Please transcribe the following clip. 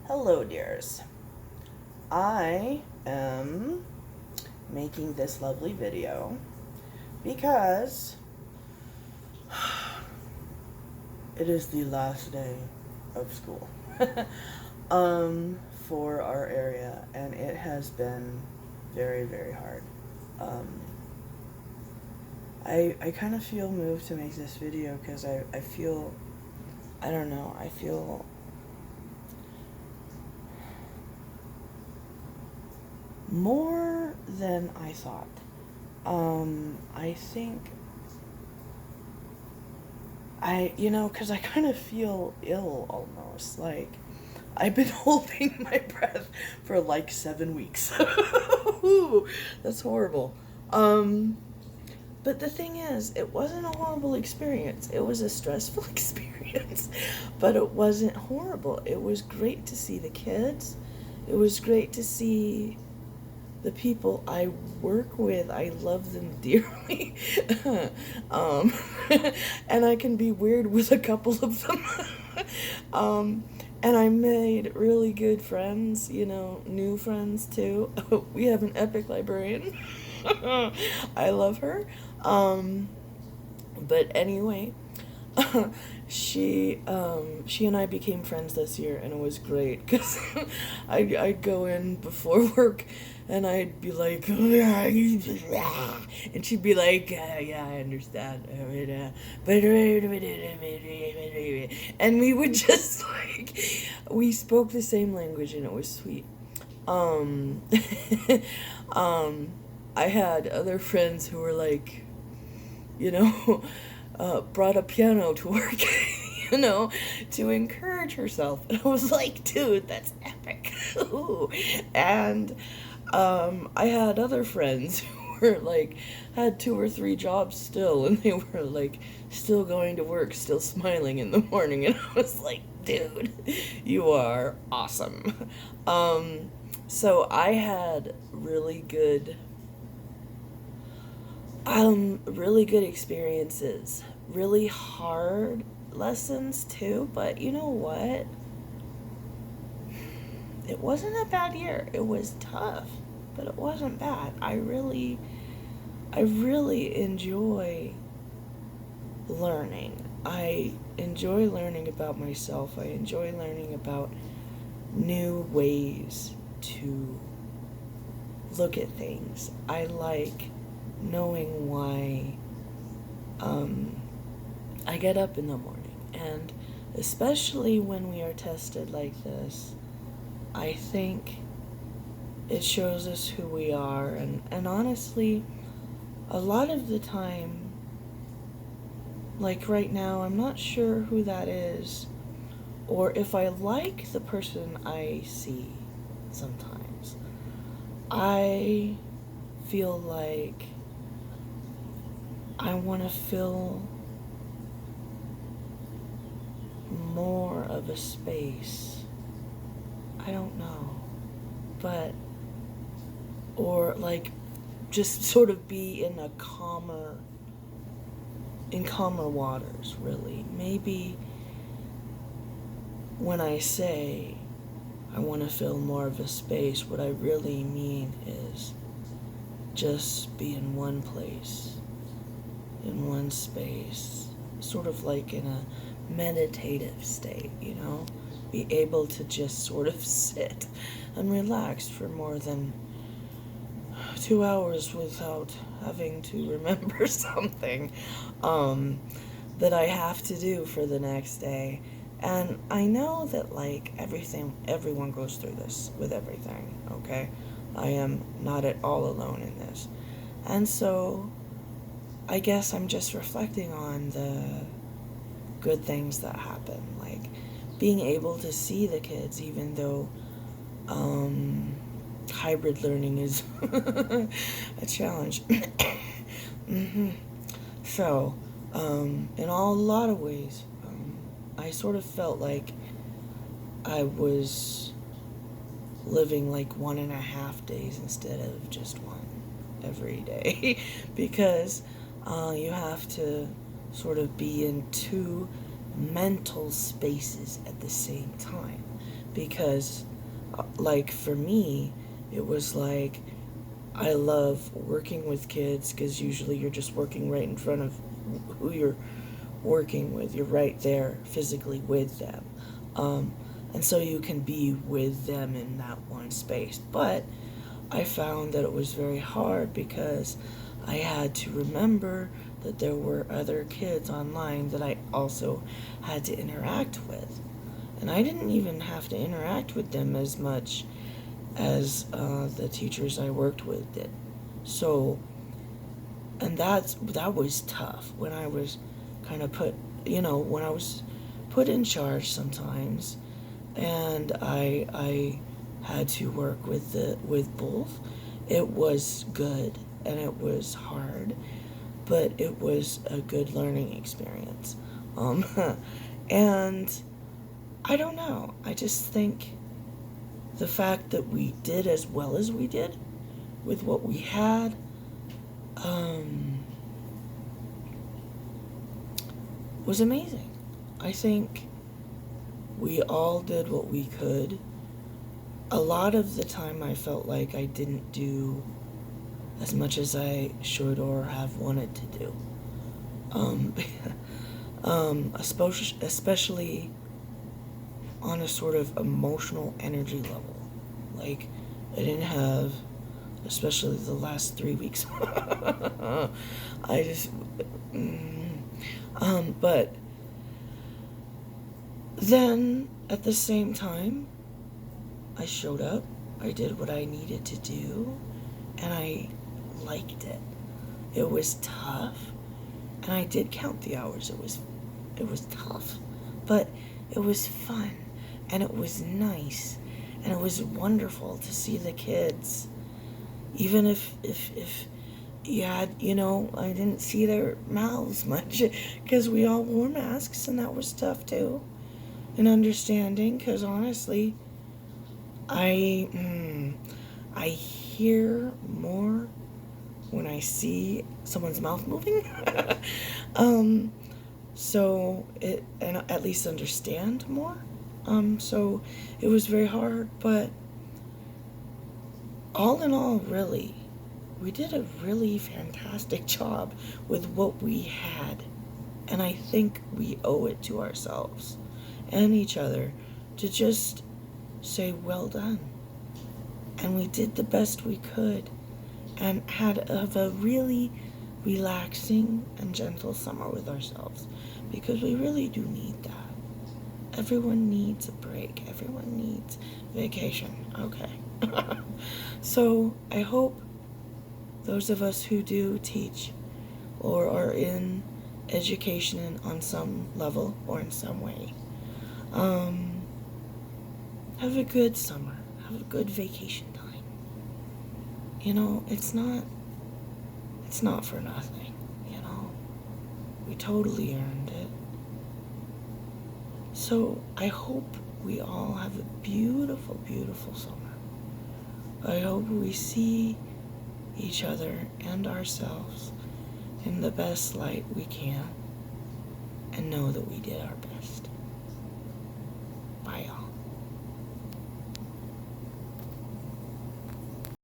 Hello, dears. I am making this lovely video because it is the last day of school for our area, and it has been very, very hard. Um, I kind of feel moved to make this video because I feel, I don't know, I feel more than I thought. I think because I kind of feel ill almost. Like, I've been holding my breath for like 7 weeks. Ooh, that's horrible. But the thing is, it wasn't a horrible experience. It was a stressful experience, but it wasn't horrible. It was great to see the kids. It was great to see the people I work with. I love them dearly. um, and I can be weird with a couple of them. And I made really good friends, new friends too. We have an epic librarian. I love her. But anyway, she and I became friends this year, and it was great because I'd go in before work and I'd be like, and she'd be like, yeah, I understand, and we would just like, we spoke the same language, and it was sweet. um I had other friends who were like, you know, brought a piano to work, to encourage herself. And I was like, dude, that's epic. And I had other friends who were like, had 2 or 3 jobs still, and they were like, still going to work, still smiling in the morning. And I was like, dude, you are awesome. So I had really good experiences, really hard lessons too, but you know what? It wasn't a bad year. It was tough, but it wasn't bad. I really enjoy learning. I enjoy learning about myself. I enjoy learning about new ways to look at things. I like knowing why I get up in the morning. And especially when we are tested like this, I think it shows us who we are. And honestly, a lot of the time, like right now, I'm not sure who that is or if I like the person I see sometimes. I feel like I want to fill more of a space. I don't know. But, or like, just sort of be in calmer waters, really. Maybe when I say I want to fill more of a space, what I really mean is just be in one place, in one space, sort of like in a meditative state, be able to just sort of sit and relax for more than 2 hours without having to remember something that I have to do for the next day. And I know that like everyone goes through this with everything, okay? I am not at all alone in this. And so I guess I'm just reflecting on the good things that happen, like being able to see the kids, even though hybrid learning is a challenge. So, in a lot of ways, I sort of felt like I was living like 1.5 days instead of just one every day because you have to sort of be in 2 mental spaces at the same time because, like, for me, it was like, I love working with kids because usually you're just working right in front of who you're working with. You're right there physically with them. And so you can be with them in that one space. But I found that it was very hard because I had to remember that there were other kids online that I also had to interact with. And I didn't even have to interact with them as much as the teachers I worked with did. So, and that was tough when I was kind of when I was put in charge sometimes, and I had to work with both. It was good and it was hard, but it was a good learning experience. And I don't know. I just think the fact that we did as well as we did with what we had, was amazing. I think we all did what we could. A lot of the time I felt like I didn't do as much as I should or have wanted to do. Especially on a sort of emotional energy level. Like, I didn't have, especially the last 3 weeks. I just, but then at the same time, I showed up, I did what I needed to do, and I liked it. It was tough, and I did count the hours. It was tough, but it was fun, and it was nice, and it was wonderful to see the kids. Even if you had, I didn't see their mouths much because we all wore masks, and that was tough too. And understanding, because honestly, I hear more when I see someone's mouth moving. And at least understand more. So it was very hard, but all in all, really, we did a really fantastic job with what we had. And I think we owe it to ourselves and each other to just say, well done. And we did the best we could and had a really relaxing and gentle summer with ourselves, because we really do need that. Everyone needs a break. Everyone needs vacation. Okay. So I hope those of us who do teach or are in education on some level or in some way, have a good summer. Have a good vacation time. It's not for nothing. We totally earned it. So I hope we all have a beautiful, beautiful summer. I hope we see each other and ourselves in the best light we can and know that we did our best. Bye, all.